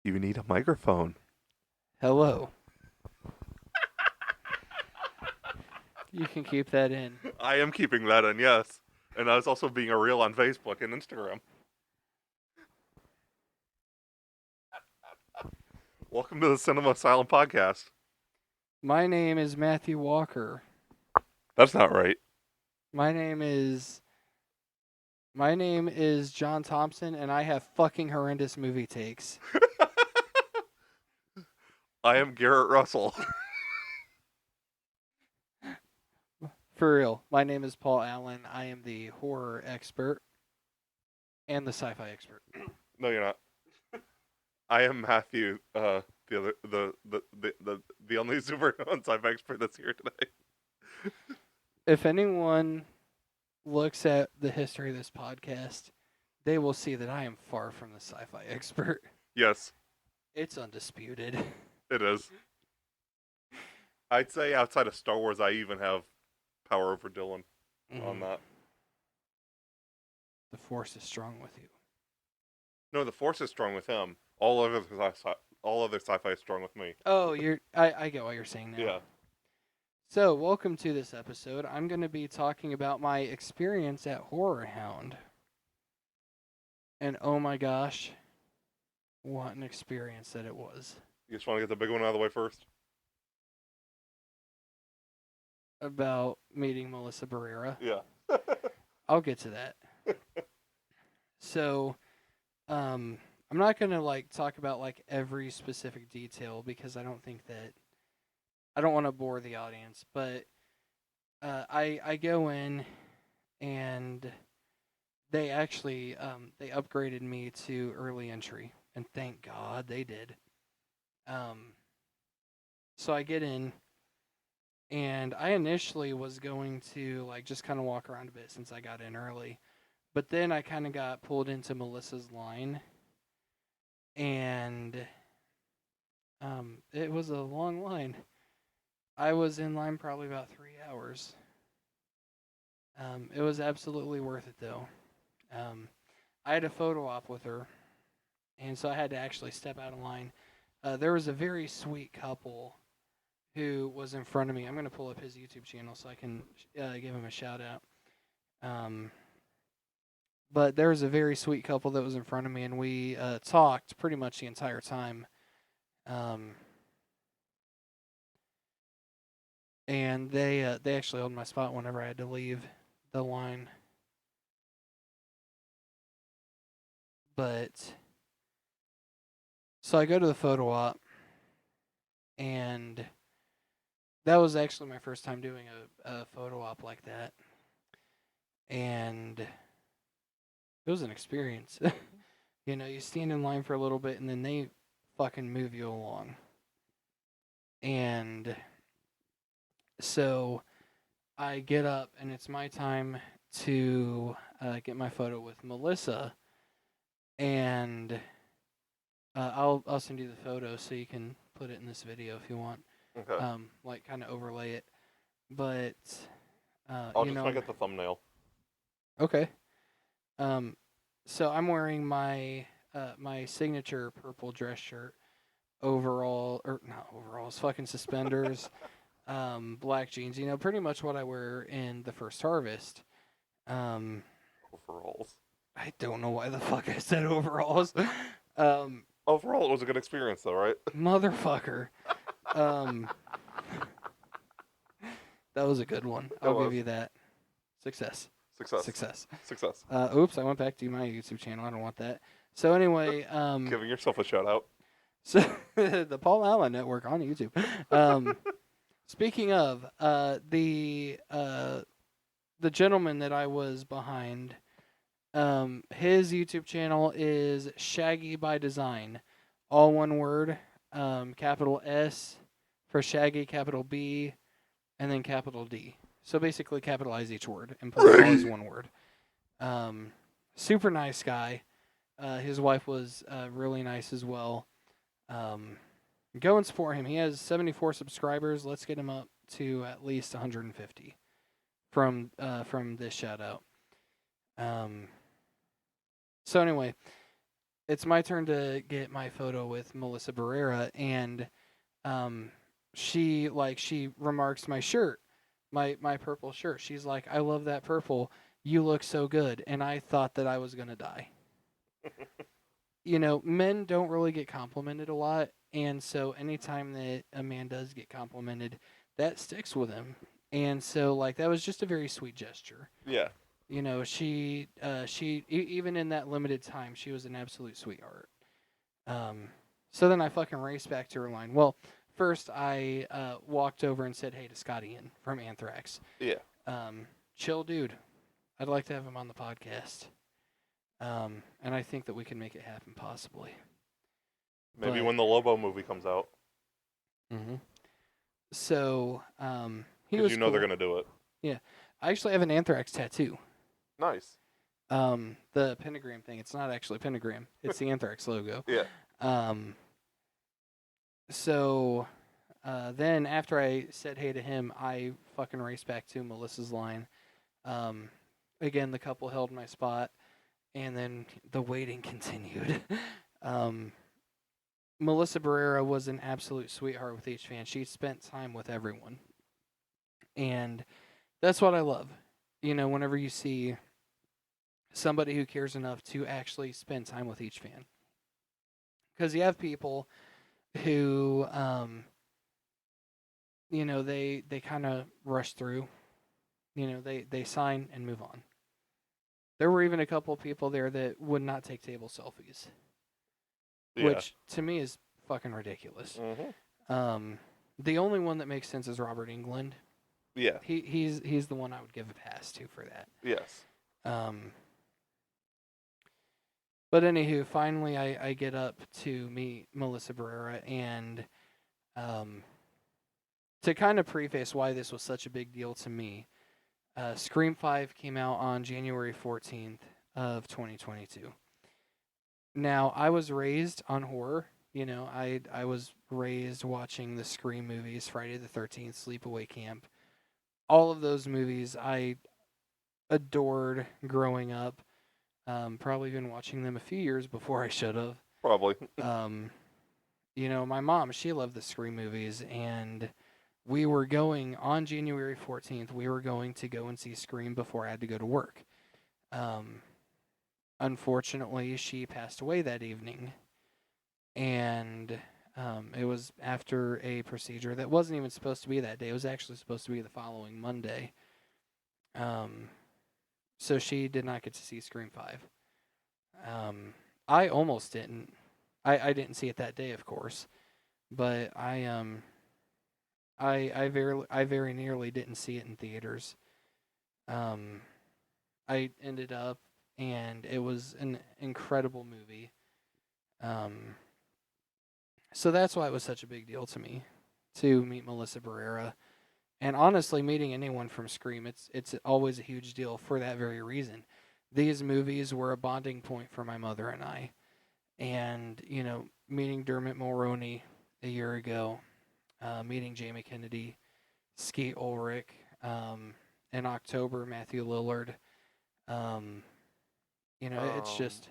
You need a microphone. Hello. You can keep that in. I am keeping that in, yes. And I was also being a reel on Facebook and Instagram. Welcome to the Cinema Asylum podcast. My name is Matthew Walker. That's not right. My name is John Thompson, and I have fucking horrendous movie takes. I am Garrett Russell. For real. My name is Paul Allen. I am the horror expert and the sci-fi expert. No, you're not. I am Matthew, the other, the only super sci-fi expert that's here today. If anyone looks at the history of this podcast, they will see that I am far from the sci-fi expert. Yes, It's undisputed. it is. I'd say outside of Star Wars, I even have power over Dylan on that. The force is strong with you. No, the Force is strong with him. All other sci-fi is strong with me. Oh, I get what you're saying now. Yeah. So, welcome to this episode. I'm going to be talking about my experience at Horrorhound. And oh my gosh, what an experience that it was. You just want to get the big one out of the way first? About meeting Melissa Barrera. Yeah. I'll get to that. So, I'm not going to talk about every specific detail because I don't want to bore the audience, but I go in and they actually they upgraded me to early entry, and thank God they did. So I get in, and I initially was going to just kind of walk around a bit since I got in early, but then I kind of got pulled into Melissa's line, and it was a long line. I was in line probably about 3 hours. It was absolutely worth it though. I had a photo op with her, and so I had to actually step out of line. There was a very sweet couple who was in front of me. I'm going to pull up his YouTube channel so I can give him a shout out. But there was a very sweet couple that was in front of me, and we talked pretty much the entire time. And they actually held my spot whenever I had to leave the line. But so I go to the photo op, and that was actually my first time doing a photo op like that. And it was an experience. You stand in line for a little bit, and then they fucking move you along. And so I get up, and it's my time to get my photo with Melissa. And I'll send you the photo so you can put it in this video if you want. Okay. Kind of overlay it. But I'll just make it the thumbnail. Okay. So I'm wearing my my signature purple dress shirt, not overalls, fucking suspenders, black jeans. Pretty much what I wear in the First Harvest. Overalls. I don't know why the fuck I said overalls. Overall, it was a good experience, though, right? Motherfucker. That was a good one. I'll give you that. Success. Oops, I went back to my YouTube channel. I don't want that. So anyway, Giving yourself a shout out. So the Paul Allen Network on YouTube. Speaking of the gentleman that I was behind, his YouTube channel is Shaggy by Design, all one word, capital S for Shaggy, capital B, and then capital D. So basically capitalize each word and put it all as one word. Super nice guy. His wife was really nice as well. Go and support him. He has 74 subscribers. Let's get him up to at least 150 from this shout out. So anyway, it's my turn to get my photo with Melissa Barrera, and um, she remarks my shirt, my purple shirt. She's like, "I love that purple. You look so good." And I thought that I was gonna die. Men don't really get complimented a lot, and so anytime that a man does get complimented, that sticks with him. And so, like, that was just a very sweet gesture. Yeah. Even in that limited time, she was an absolute sweetheart. Um, so then I fucking raced back to her line. Well, first I walked over and said hey to Scotty Ian from Anthrax. Yeah. Chill dude. I'd like to have him on the podcast. And I think that we can make it happen possibly. Maybe But- when the Lobo movie comes out, Mm-hmm. So he because was you know cool. they're gonna do it. I actually have an Anthrax tattoo. Nice. The pentagram thing. It's not actually a pentagram. It's the Anthrax logo. Yeah. So then after I said hey to him, I fucking raced back to Melissa's line. Again, the couple held my spot, and then the waiting continued. Melissa Barrera was an absolute sweetheart with each fan. She spent time with everyone. And that's what I love. Whenever you see somebody who cares enough to actually spend time with each fan. Because you have people who, they kind of rush through. They sign and move on. There were even a couple of people there that would not take table selfies. Yeah. Which to me is fucking ridiculous. Mm-hmm. The only one that makes sense is Robert Englund. Yeah. He's the one I would give a pass to for that. Yes. But anywho, finally I get up to meet Melissa Barrera, and to kind of preface why this was such a big deal to me, Scream 5 came out on January 14th of 2022. Now, I was raised on horror. I was raised watching the Scream movies, Friday the 13th, Sleepaway Camp. All of those movies I adored growing up. Probably been watching them a few years before I should have. Probably. My mom, she loved the Scream movies, and we were going on January 14th. We were going to go and see Scream before I had to go to work. Unfortunately, she passed away that evening, and it was after a procedure that wasn't even supposed to be that day. It was actually supposed to be the following Monday. So she did not get to see Scream 5. I almost didn't. I didn't see it that day, of course, but I very nearly didn't see it in theaters. I ended up, and it was an incredible movie. So that's why it was such a big deal to me to meet Melissa Barrera. And honestly, meeting anyone from Scream, it's always a huge deal for that very reason. These movies were a bonding point for my mother and I. And, meeting Dermot Mulroney a year ago, meeting Jamie Kennedy, Skeet Ulrich, in October, Matthew Lillard. It's just...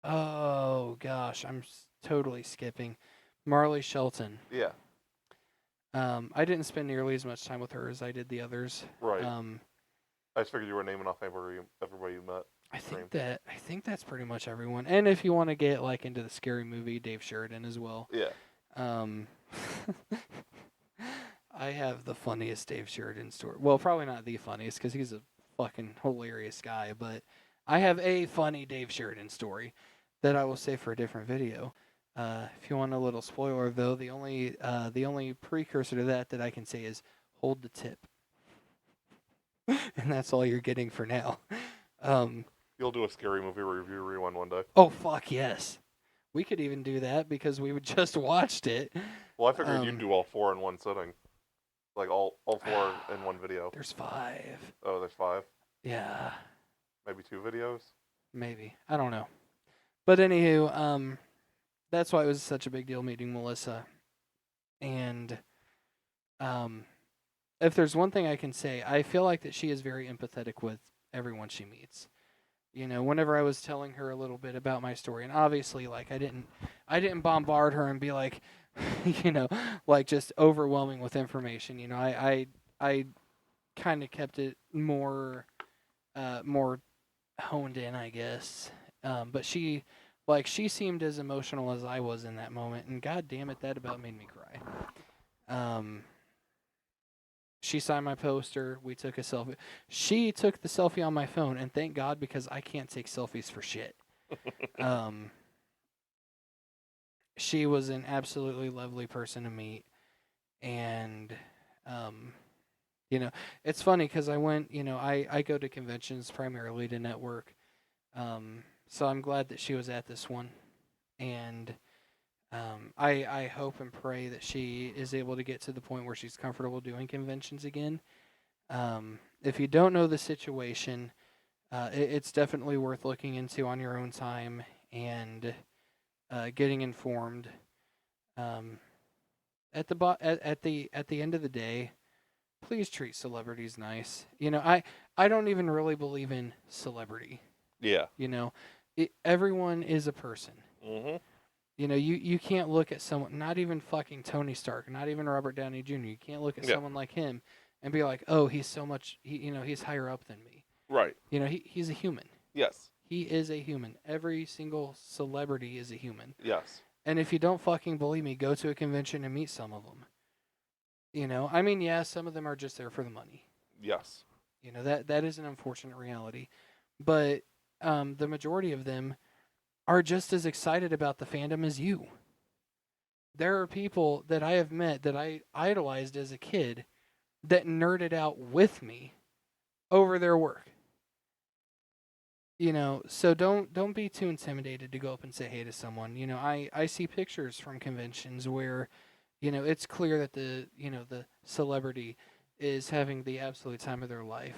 Oh, gosh, I'm totally skipping. Marley Shelton. Yeah. I didn't spend nearly as much time with her as I did the others. Right. I just figured you were naming off everybody you met. I think that's pretty much everyone. And if you want to get like into the scary movie, Dave Sheridan as well. Yeah. I have the funniest Dave Sheridan story. Well, probably not the funniest because he's a fucking hilarious guy, but I have a funny Dave Sheridan story that I will save for a different video. If you want a little spoiler, though, the only precursor to that I can say is hold the tip, and that's all you're getting for now. You'll do a scary movie review rewind one day. Oh fuck yes, we could even do that because we just watched it. Well, I figured you'd do all four in one sitting, like all four in one video. There's 5. Oh, there's 5. Yeah, Maybe 2 videos. maybe, I don't know, but anywho, that's why it was such a big deal meeting Melissa. And if there's one thing I can say, I feel like that she is very empathetic with everyone she meets. whenever I was telling her a little bit about my story, and obviously, like, I didn't bombard her and be like, you know, like just overwhelming with information. I kind of kept it more honed in, I guess. But she seemed as emotional as I was in that moment, and god damn it, that about made me cry. Um, she signed my poster. We took a selfie. She took the selfie on my phone, and thank God because I can't take selfies for shit. Um, she was an absolutely lovely person to meet, and um, you know, it's funny because I went. I go to conventions primarily to network. So I'm glad that she was at this one, and I hope and pray that she is able to get to the point where she's comfortable doing conventions again. If you don't know the situation, it's definitely worth looking into on your own time and getting informed. Um, at the end of the day, please treat celebrities nice. I don't even really believe in celebrity. Yeah. Everyone is a person. Mhm. You can't look at someone, not even fucking Tony Stark, not even Robert Downey Jr. You can't look at Yeah. someone like him and be like, oh, he's so much, he's higher up than me. Right. He's a human. Yes. He is a human. Every single celebrity is a human. Yes. And if you don't fucking believe me, go to a convention and meet some of them. I mean, yeah, some of them are just there for the money. Yes. That is an unfortunate reality. But the majority of them are just as excited about the fandom as you. There are people that I have met that I idolized as a kid that nerded out with me over their work. So don't be too intimidated to go up and say hey to someone. I see pictures from conventions where, it's clear that the celebrity is having the absolute time of their life.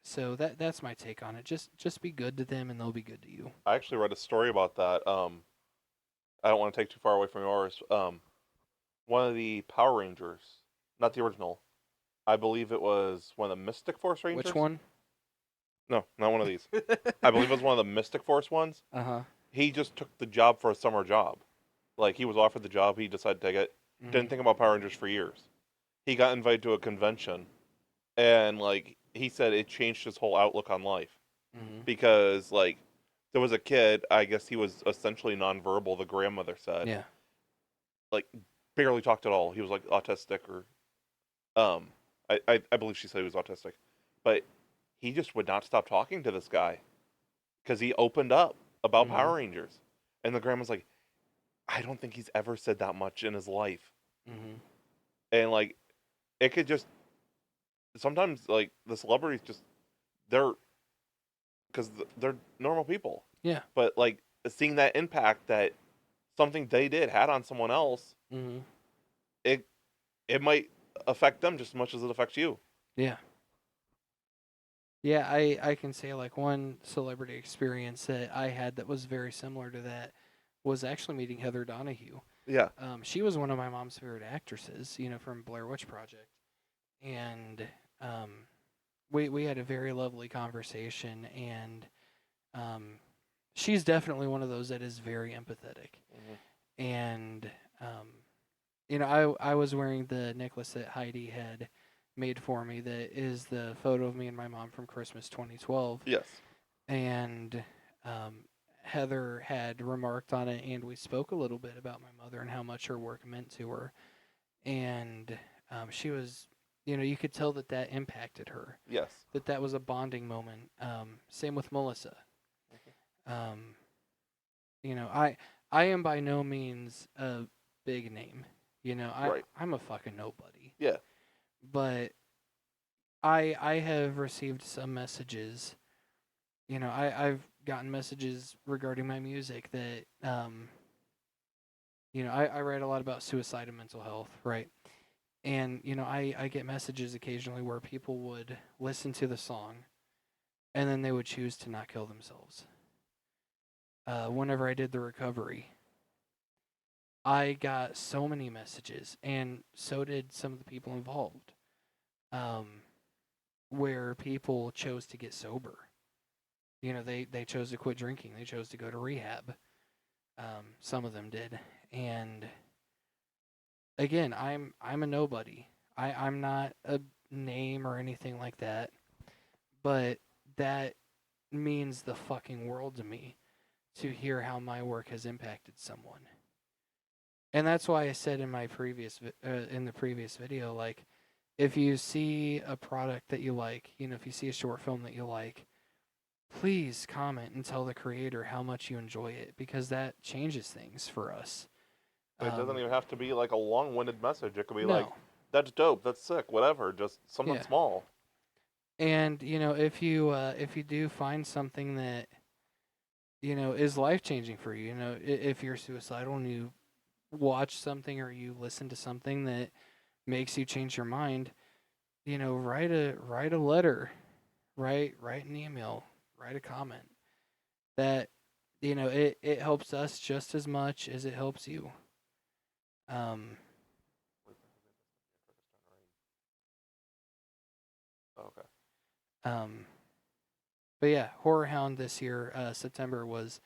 So that's my take on it. Just be good to them and they'll be good to you. I actually read a story about that. I don't want to take too far away from yours. One of the Power Rangers, not the original. I believe it was one of the Mystic Force Rangers. Which one? No, not one of these. I believe it was one of the Mystic Force ones. Uh-huh. He just took the job for a summer job. Like, he was offered the job, he decided to take it. Didn't think about Power Rangers for years. He got invited to a convention, and, like, he said it changed his whole outlook on life. Mm-hmm. Because, like, there was a kid, I guess he was essentially nonverbal, the grandmother said. Yeah. Like, barely talked at all. He was, like, autistic or, I believe she said he was autistic. But he just would not stop talking to this guy because he opened up about Mm-hmm. Power Rangers. And the grandma's like, I don't think he's ever said that much in his life. Mm-hmm. And, like, it could just, sometimes, like, the celebrities just, they're, because they're normal people. Yeah. But, like, seeing that impact that something they did had on someone else, Mm-hmm. it might affect them just as much as it affects you. Yeah. Yeah, I can say like one celebrity experience that I had that was very similar to that was actually meeting Heather Donahue. Yeah. She was one of my mom's favorite actresses, from Blair Witch Project, and we had a very lovely conversation, and she's definitely one of those that is very empathetic, and I was wearing the necklace that Heidi had made for me that is the photo of me and my mom from Christmas 2012. Yes. And Heather had remarked on it, and we spoke a little bit about my mother and how much her work meant to her. And she was, you could tell that impacted her, Yes. that was a bonding moment. Same with Melissa. Um, I am by no means a big name. Right. I'm a fucking nobody. Yeah. But I have received some messages. I've gotten messages regarding my music that I write a lot about suicide and mental health, right? And I get messages occasionally where people would listen to the song and then they would choose to not kill themselves. Whenever I did the recovery, I got so many messages, and so did some of the people involved, where people chose to get sober. they chose to quit drinking. They chose to go to rehab. Some of them did. And again, I'm a nobody. I'm not a name or anything like that. But that means the fucking world to me to hear how my work has impacted someone. And that's why I said in my in the previous video, like, if you see a product that you like, if you see a short film that you like, please comment and tell the creator how much you enjoy it, because that changes things for us. It doesn't even have to be like a long-winded message. It could be like, No. "That's dope. That's sick. Whatever. Just something Yeah. small." And if you do find something that is life changing for you, if you're suicidal and you watch something or you listen to something that makes you change your mind, write a letter, write an email, write a comment. That it helps us just as much as it helps you. Okay. But yeah, Horrorhound this year, September, was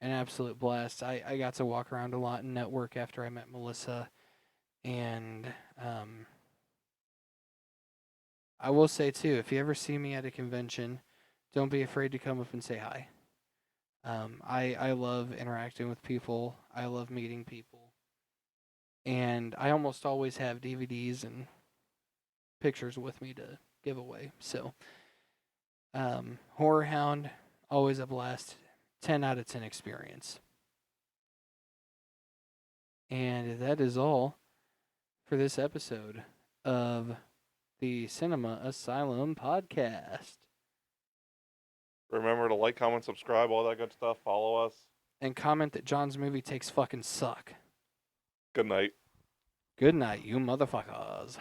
an absolute blast. I got to walk around a lot and network after I met Melissa. And I will say, too, if you ever see me at a convention, don't be afraid to come up and say hi. I love interacting with people. I love meeting people. And I almost always have DVDs and pictures with me to give away. So, Horrorhound, always a blast. 10 out of 10 experience. And that is all for this episode of the Cinema Asylum podcast. Remember to like, comment, subscribe, all that good stuff. Follow us. And comment that John's movie takes fucking suck. Good night. Good night, you motherfuckers.